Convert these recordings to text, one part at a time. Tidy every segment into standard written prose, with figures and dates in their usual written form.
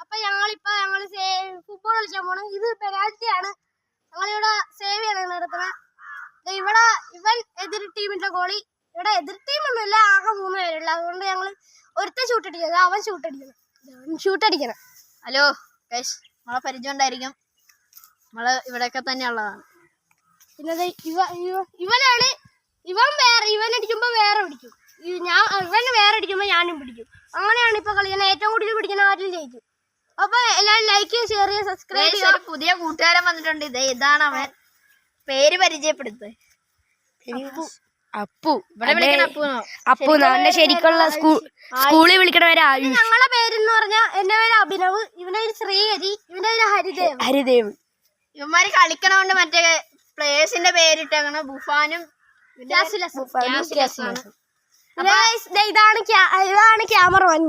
അപ്പൊ ഞങ്ങള് ഫുട്ബോൾ കളിക്കാൻ പോണം. ഇത് പെനാൽറ്റിയാണ്. ഞങ്ങളിവിടെ സേവ് ചെയ്യണം നടത്തുന്നത്. ഇവിടെ ഇവൻ എതിർ ടീമിന്റെ ഗോളി. ഇവിടെ എതിർ ടീമൊന്നുമില്ല, ആകെ 3 പേരുള്ള. അതുകൊണ്ട് ഞങ്ങള് ഒരുത്ത ഷൂട്ടടിക്കുന്നത്, അവൻ ഷൂട്ടടിക്കണം. ഹലോ ഗൈസ്, നമ്മളെ പരിചയം ഉണ്ടായിരിക്കും. നമ്മള് ഇവിടെയൊക്കെ തന്നെ ഉള്ളതാണ്. പിന്നെ ഇവൻ അടിക്കുമ്പോ വേറെ പിടിക്കും, ഇവന് വേറെ അടിക്കുമ്പോ ഞാനും പിടിക്കും. അങ്ങനെയാണ് ഇപ്പൊ കളിക്കുന്നത്. ഏറ്റവും കൂടുതൽ പിടിക്കുന്ന ആരും ജയിക്കും. അപ്പൊ എല്ലാവരും ലൈക്ക്, ഷെയർ ചെയ്യുക, സബ്സ്ക്രൈബ് ചെയ്യുക. പുതിയ കൂട്ടുകാരൻ വന്നിട്ടുണ്ട്. ഇതാണ് അവൻ. പേര് പരിചയപ്പെടുത്ത്. അപ്പു. ഇവിടെ വിളിക്കണ അപ്പു അവന്റെ ശരിക്കുള്ള സ്കൂളിൽ വിളിക്കണവരെ. ഞങ്ങളെ പേരെന്ന് പറഞ്ഞാൽ എന്റെ പേര് അഭിനവ്, ഇവന്റെ പേര് ശ്രീഹരി, ഇവന്റെ പേര് ഹരിദേവ്. ഇവന്മാര് കളിക്കണോണ്ട് മറ്റേ പ്ലേയേഴ്സിന്റെ പേരിട്ടാണ് ബുഫാനും ഇതാണ് ക്യാമറമാൻ.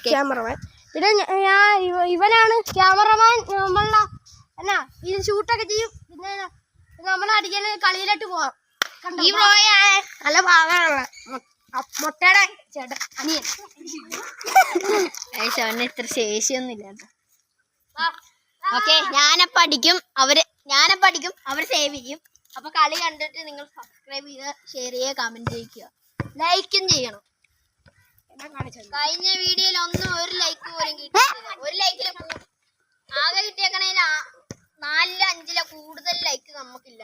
ക്യാമറമാൻ. പിന്നെ ഇവനാണ് ക്യാമറമാൻ. നമ്മളെ എന്നാ ഇത് ഷൂട്ടൊക്കെ ചെയ്യും. പിന്നെ നമ്മളടിക്കാൻ കളിയിലോട്ട് പോവാം. ഈ നല്ല ഭാഗമുള്ള മുട്ടയുടെ ചേട്ടൻ അനിയൻ. അവന് ഇത്ര ശേഷിയൊന്നുമില്ല കേട്ടോ. ഓക്കെ, ഞാനപ്പ അടിക്കും, അവര് സേവ് ചെയ്യും. അപ്പൊ കളി കണ്ടിട്ട് നിങ്ങൾ സബ്സ്ക്രൈബ് ചെയ്യുക, ഷെയർ ചെയ്യുക, കമന്റ് ചെയ്യുക, ലൈക്കും ചെയ്യണം. കഴിഞ്ഞ വീഡിയോയിൽ ഒരു ലൈക്ക് പോലും കിട്ടിയില്ല. ഒരു ലൈക്കില് ആകെ കിട്ടിയേക്കണേൽ 4-5 കൂടുതൽ ലൈക്ക് നമുക്കില്ല.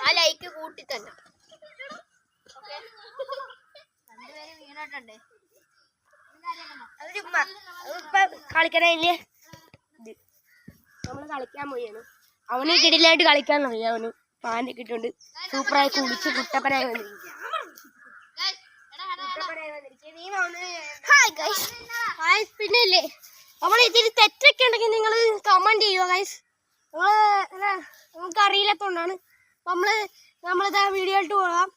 ആ ലൈക്ക് കൂട്ടി തന്നെ. രണ്ടുപേരും വീണിട്ടുണ്ടേ. കളിക്കണേ നമ്മള് കളിക്കാൻ പോയാണ്. അവന് കിടിലായിട്ട് കളിക്കാൻ അറിയാം. അവന് പാൻറ് കിട്ടുകൊണ്ട് സൂപ്പറായി കുടിച്ച് കുട്ടപ്പനായി വന്നിരിക്കും. പിന്നല്ലേ നമ്മൾ ഇതിൽ തെറ്റൊക്കെ ഉണ്ടെങ്കിൽ നിങ്ങൾ കമന്റ് ചെയ്യുക ഗൈസ്. നമുക്ക് അറിയില്ലാത്തോണ്ടാണ്. നമ്മളിതാ വീഡിയോയിലോട്ട് പോകാം.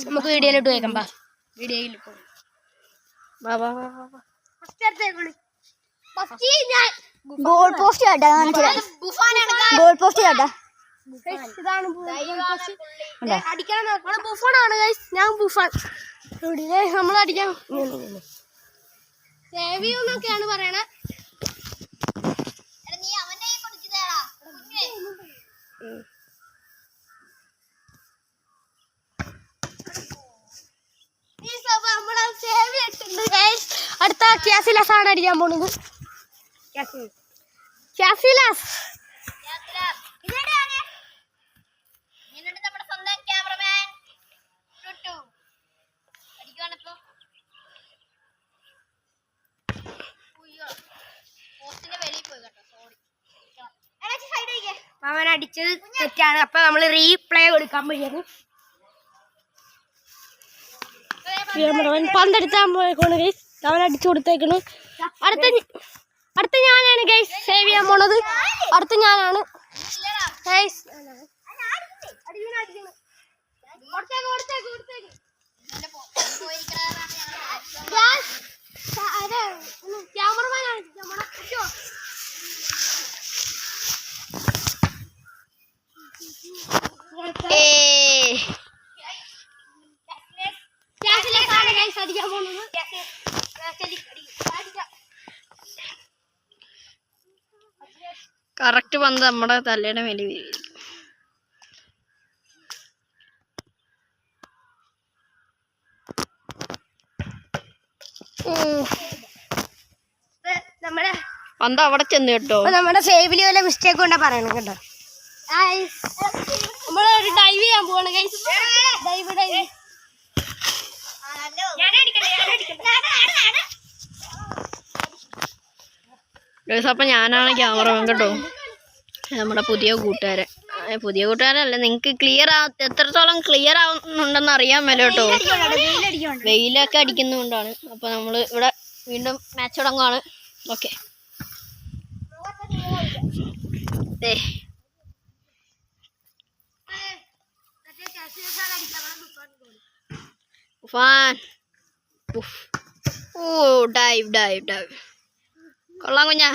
നമുക്ക് വീഡിയോയിലോട്ട് പോയേക്കാം. വീഡിയോയിൽ പോകാം. ഗോൾ പോസ്റ്റ് ഗോൾ പോസ്റ്റ് ഇതാണ് അടിക്കാൻ ബുഫോണാണ് ഗൈസ്. ഞാൻ ബുഫാൻ. നമ്മൾ അടിക്കാൻ സേവ് ചെയ്യുന്നൊക്കെയാണ് പറയണേ. അടുത്ത ക്യാസിലാസ് ആണ് അടിക്കാൻ പോണത്. ക്യാസിലാസ് അവൻ അടിച്ചത് തെറ്റാണ്. അപ്പൊ നമ്മള് റീപ്ലേ കൊടുക്കാൻ പോയത്. പന്തെടുത്താൻ പോയേക്കാണ് ഗൈസ്. അവൻ അടിച്ചു കൊടുത്തേക്കണ്. അടുത്ത ഞാനാണ് ഗൈസ് സേവ് ചെയ്യാൻ പോണത്. അടുത്ത ഞാനാണ് ഗൈസ്. ക്യാമറമാനാണ്. അടിക്കാൻ പോകുന്നത് കറക്റ്റ് പന്ത് നമ്മുടെ തലയുടെ മേലെ വീഴും. നമ്മുടെ പന്ത് അവിടെ ചെന്ന് കേട്ടോ. നമ്മുടെ സേവില് വല്ല മിസ്റ്റേക്ക് കൊണ്ടാ പറയണം കേട്ടോ. നമ്മളൊരു ഡൈവ് ചെയ്യാൻ പോവാണ് ഗൈസ്. ഡൈവ് അപ്പൊ ഞാനാണ് ക്യാമറമാൻ കേട്ടോ. നമ്മുടെ പുതിയ കൂട്ടുകാരല്ല. നിങ്ങൾക്ക് എത്രത്തോളം ക്ലിയർ ആവുന്നുണ്ടെന്ന് അറിയാൻ മേല കേട്ടോ. വെയിലൊക്കെ അടിക്കുന്നതുകൊണ്ടാണ്. അപ്പൊ നമ്മള് ഇവിടെ വീണ്ടും മാച്ച് തുടങ്ങുവാണ്. ഓക്കെ, ഡൈവ് കൊള്ളാം കുഞ്ഞാ.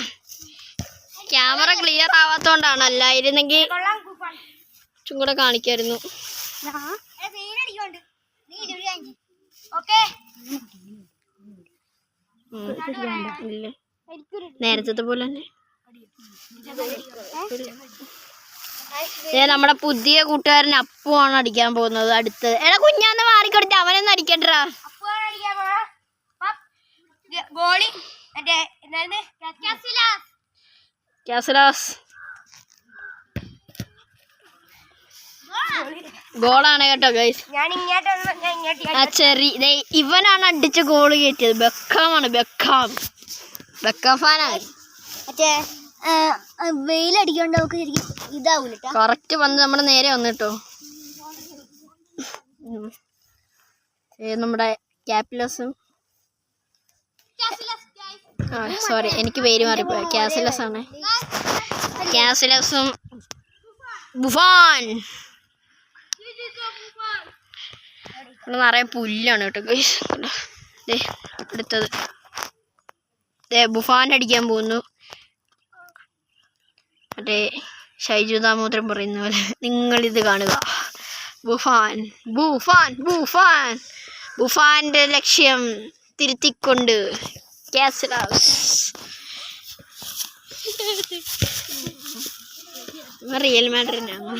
ക്യാമറ ക്ലിയർ ആവാത്തോണ്ടാണ്, അല്ലായിരുന്നെങ്കിൽ ചും കൂടെ കാണിക്കായിരുന്നു. ഇല്ല, നേരത്തെ പോലെ തന്നെ. നമ്മുടെ പുതിയ കൂട്ടുകാരൻ അപ്പു ആണ് അടിക്കാൻ പോകുന്നത് അടുത്തത്. എടാ കുഞ്ഞാന്ന് മാറിക്കൊടുത്ത് അവനൊന്നും അടിക്കണ്ടാ. ഗോളി മറ്റേ കാസിലാസ് ഗോളാണ് കേട്ടോ ഗൈസ്. ഞാൻ ഇങ്ങോട്ട് ആ ചെറിയ ഇവനാണ് അടിച്ച് ഗോള് കയറ്റിയത്. ബെക്കാമാണ്, ബെക്കാം ഫാനാണ്. മറ്റേ വെയിലടിക്കൊണ്ട് നമുക്ക് ശരിക്കും ഇതാവൂല. കറക്റ്റ് വന്ന് നമ്മുടെ നേരെ വന്നു കേട്ടോ. നമ്മുടെ ക്യാപിലസും സോറി എനിക്ക് പേര് മാറിപ്പോയി. കാസിലസ് ആണ്. കാസിലസും ബുഫാൻ. ഇവിടെ നിറയെ പുല്ലാണ് കേട്ടോ ഗൈസ്. അടുത്തത് ബുഫാൻ അടിക്കാൻ പോകുന്നു. മറ്റേ ഷൈജു ദാമോദരൻ പറയുന്ന പോലെ നിങ്ങളിത് കാണുക. ബുഫാന്റെ ലക്ഷ്യം തിരുത്തിക്കൊണ്ട് കാസിലാസ്. റിയൽ മാഡ്രിഡാണ്.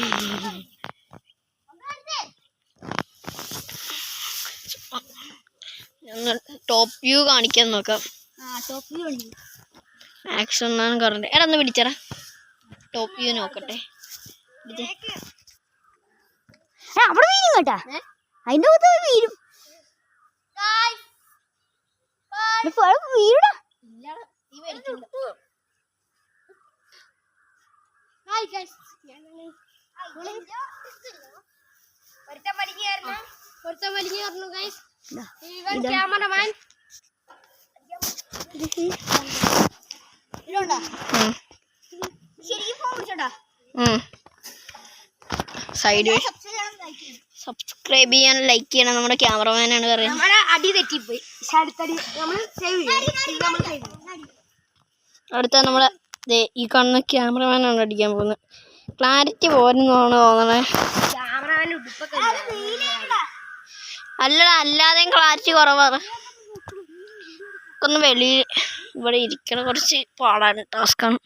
ഞങ്ങൾ ടോപ്പ് വ്യൂ കാണിക്കാൻ നോക്കാം. മാക്സ് ഒന്നാണ് കറണ്ട്. എടാ ഒന്ന് പിടിച്ചറ, ടോപ്പ് വ്യൂ നോക്കട്ടെ. അവിടെ വീരും കേട്ടാ, അതിന്റെ വീരും വീടാ. ക്യാമറമാൻ സൈഡ് സബ്സ്ക്രൈബ് ചെയ്യാൻ, ലൈക്ക് ചെയ്യണം. നമ്മുടെ ക്യാമറമാനാണ് പറയുന്നത്. അടി തെറ്റിപ്പോയി. അടുത്ത നമ്മളെ ഈ കാണുന്ന ക്യാമറമാനാണ് അടിക്കാൻ പോകുന്നത്. ക്ലാരിറ്റി പോരെന്നാണ് തോന്നണേ. അല്ലടാ, അല്ലാതെയും ക്ലാരിറ്റി കുറവാണ്. ഒന്ന് വെളിയിൽ ഇവിടെ ഇരിക്കണ കുറച്ച് പാടാണ്, ടാസ്ക്കാണ്.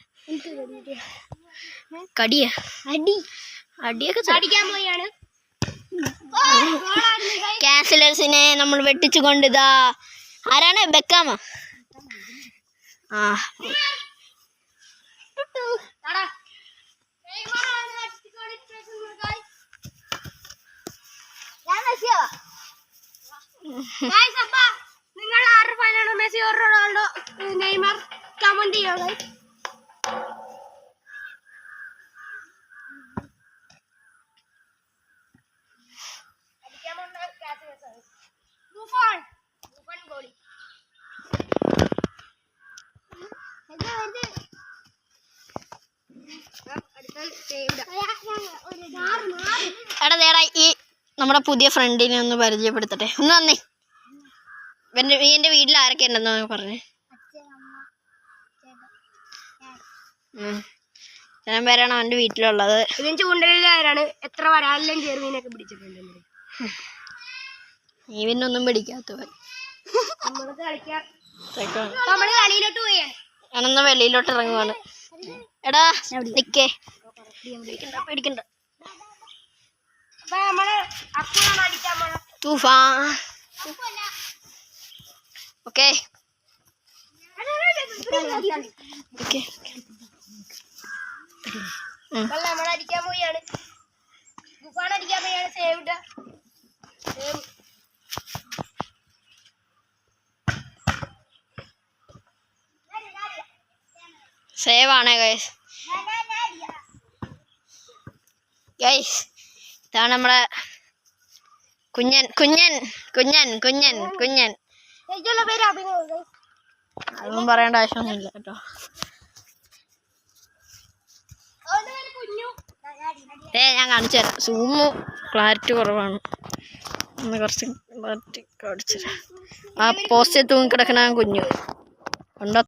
അടിയൊക്കെ കാസിലേഴ്സിനെ നമ്മൾ വെട്ടിച്ചു കൊണ്ടിതാ. ആരാണ്? ബെക്കാമ. നിങ്ങൾ ആരുടെ ഫാനാണ്? Messi, Ronaldo, Neymar? കമന്റ് ചെയ്യണം. എടാ നേടാ, ഈ നമ്മുടെ പുതിയ ഫ്രണ്ടിനെ ഒന്ന് പരിചയപ്പെടുത്തട്ടെ. ഒന്ന് വന്നേ. എൻ്റെ വീട്ടിൽ ആരൊക്കെ ഉണ്ടെന്ന് പറഞ്ഞേ. ഞാൻ പേരാണ് അവൻ്റെ വീട്ടിലുള്ളത്. ഇതിന് ചൂണ്ടലിലാരാണ്? എത്ര വരാലെല്ലാം ചെറുമീനൊക്കെ പിടിച്ചിട്ടുണ്ട്. നീ പിന്നെ ഒന്നും പിടിക്കാത്തവൻ. ഞാനൊന്ന് വെളിയിലോട്ട് ഇറങ്ങുവാണ്. എടാ നിക്കേ, പേടിക്കണ്ട. തൂഫാൻ. ഓക്കെ നമ്മളടിക്കാൻ പോയാണ്. അടിക്കാൻ പോയാണ്. സേവ് ആണ് ഗൈസ്. ഇതാണ് നമ്മുടെ കുഞ്ഞൻ. അതൊന്നും പറയേണ്ട ആവശ്യമൊന്നുമില്ല കേട്ടോ. ഞാൻ കാണിച്ചു തരാം. സൂമ് ക്ലാരിറ്റി കുറവാണ്. ഒന്ന് കുറച്ച് ക്ലാരിറ്റി കാണിച്ചു തരാം. ആ പോസ്റ്റ് തൂങ്ങി കിടക്കണ കുഞ്ഞു കണ്ടോ.